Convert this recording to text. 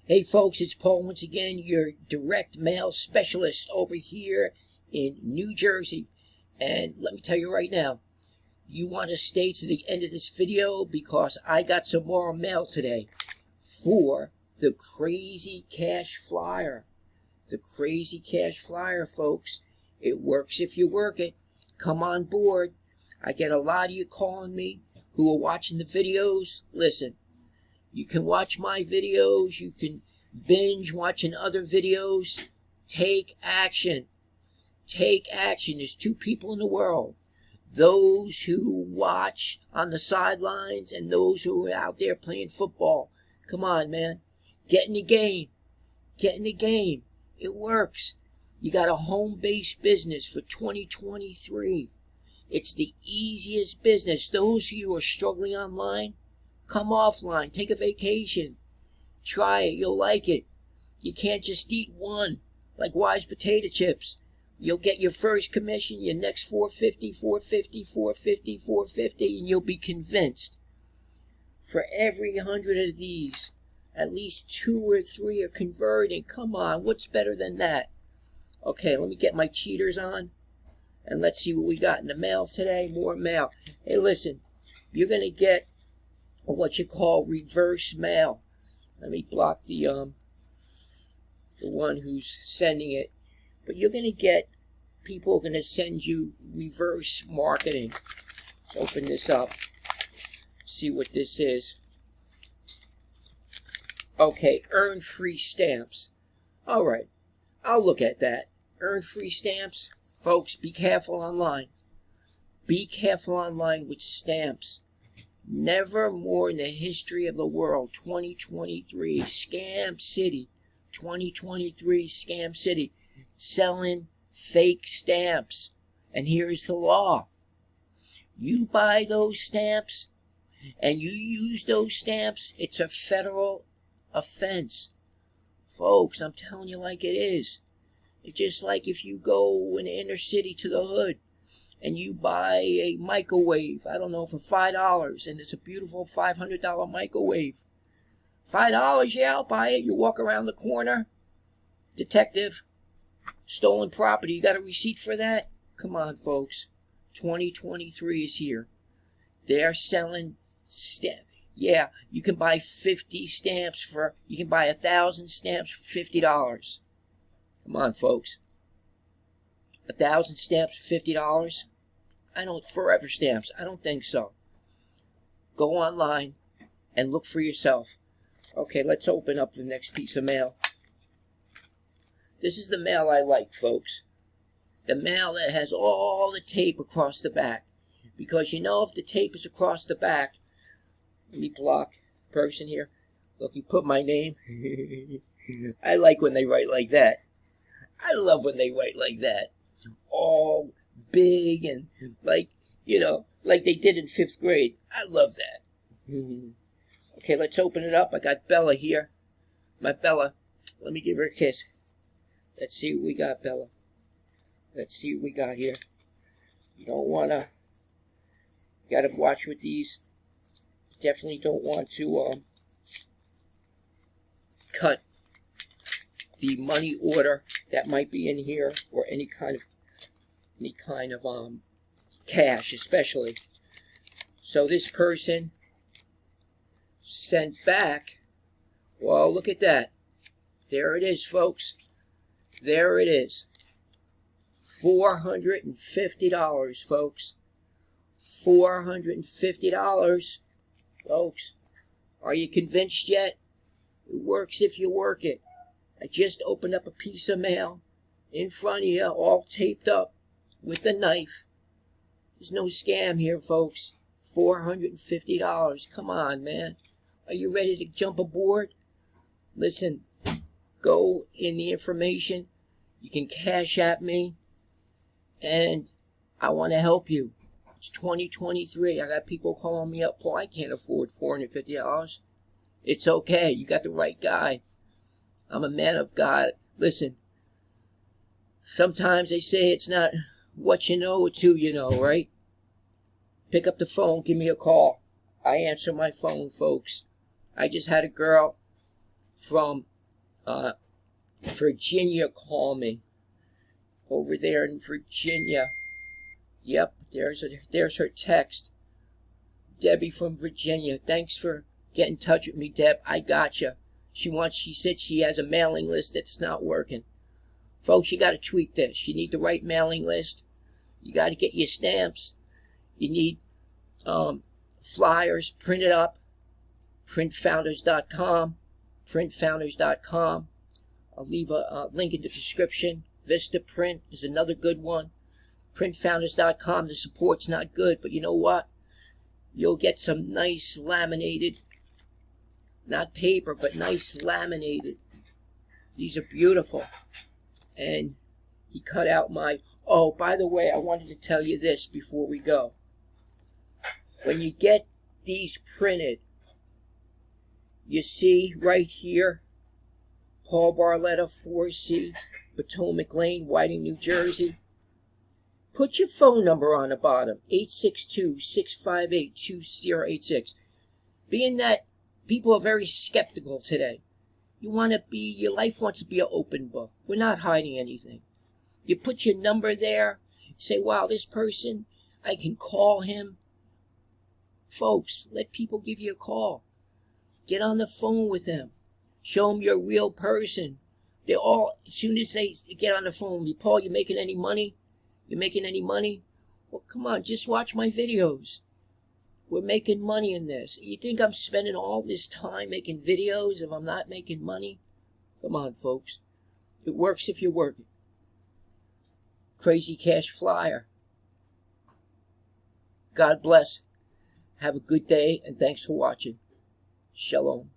Hey folks, it's Paul once again, your direct mail specialist over here in New Jersey. And let me tell you right now, you want to stay to the end of this video because I got some more mail today for the Crazy Cash Flyer. The Crazy Cash Flyer, folks. It works if you work it. Come on board. I get a lot of you calling me who are watching the videos. Listen. You can watch my videos. You can binge watching other videos. Take action. Take action. There's two people in the world. Those who watch on the sidelines and those who are out there playing football. Come on, man. Get in the game. Get in the game. It works. You got a home-based business for 2023. It's the easiest business. Those of you who are struggling online, come offline, take a vacation, try it, you'll like it. You can't just eat one, like Wise potato chips. You'll get your first commission, your next 450, 450, 450, 450, and you'll be convinced. For every 100 of these, at least 2 or 3 are converting. Come on, what's better than that? Okay, let me get my cheaters on, and let's see what we got in the mail today. More mail. Hey, listen, you're going to get what you call reverse mail. Let me block the one who's sending it. But you're going to get, people are going to send you reverse marketing. Let's open this up. See what this is. Okay, earn free stamps. All right, I'll look at that. Earn free stamps. Folks, be careful online. Be careful online with stamps. Never more in the history of the world. 2023, Scam City. 2023, Scam City. Selling fake stamps. And here's the law. You buy those stamps and you use those stamps, it's a federal offense. Folks, I'm telling you like it is. It's just like if you go in the inner city to the hood and you buy a microwave, I don't know, for $5, and it's a beautiful $500 microwave. $5, yeah, I'll buy it. You walk around the corner, detective, stolen property, you got a receipt for that? Come on, folks. 2023 is here. They're selling stamps. Yeah, you can buy 50 stamps for, you can buy 1,000 stamps for $50. Come on, folks. 1,000 stamps for $50? I don't, forever stamps. I don't think so. Go online and look for yourself. Okay, let's open up the next piece of mail. This is the mail I like, folks. The mail that has all the tape across the back. Because you know if the tape is across the back, let me block the person here. Look, you put my name. I like when they write like that. I love when they write like that. All big and like, you know, like they did in 5th grade. I love that. Okay, let's open it up. I got Bella here. My Bella. Let me give her a kiss. Let's see what we got, Bella. Let's see what we got here. You don't want to, you got to watch with these. Definitely don't want to cut the money order that might be in here, or any kind of cash, especially. So this person sent back, well, look at that. There it is, folks. There it is. $450, folks. $450, folks. Are you convinced yet? It works if you work it. I just opened up a piece of mail in front of you, all taped up with the knife. There's no scam here, folks. $450. Come on, man. Are you ready to jump aboard? Listen, go in the information. You can CashApp me, and I want to help you. It's 2023. I got people calling me up. Paul, I can't afford $450. It's okay. You got the right guy. I'm a man of God. Listen, sometimes they say it's not what you know, it's who you know, right? Pick up the phone, give me a call. I answer my phone, folks. I just had a girl from Virginia call me. Over there in Virginia. Yep, there's her text. Debbie from Virginia. Thanks for getting in touch with me, Deb. I gotcha. She said she has a mailing list that's not working. Folks, you got to tweak this. You need the right mailing list. You got to get your stamps. You need flyers printed up. Printfounders.com. Printfounders.com. I'll leave a link in the description. Vista Print is another good one. Printfounders.com. The support's not good, but you know what? You'll get some nice laminated, not paper, but nice laminated. These are beautiful. And he cut out my... Oh, by the way, I wanted to tell you this before we go. When you get these printed, you see right here, Paul Barletta, 4C, Potomac Lane, Whiting, New Jersey. Put your phone number on the bottom, 862-658-2086. Being that people are very skeptical today, your life wants to be an open book. We're not hiding anything. You put your number there, say, wow, this person, I can call him. Folks, let people give you a call. Get on the phone with them. Show them you're a real person. They all, as soon as they get on the phone, Paul, you making any money? You making any money? Well, come on, just watch my videos. We're making money in this. You think I'm spending all this time making videos if I'm not making money? Come on, folks. It works if you're working. Crazy Cash Flyer. God bless. Have a good day, and thanks for watching. Shalom.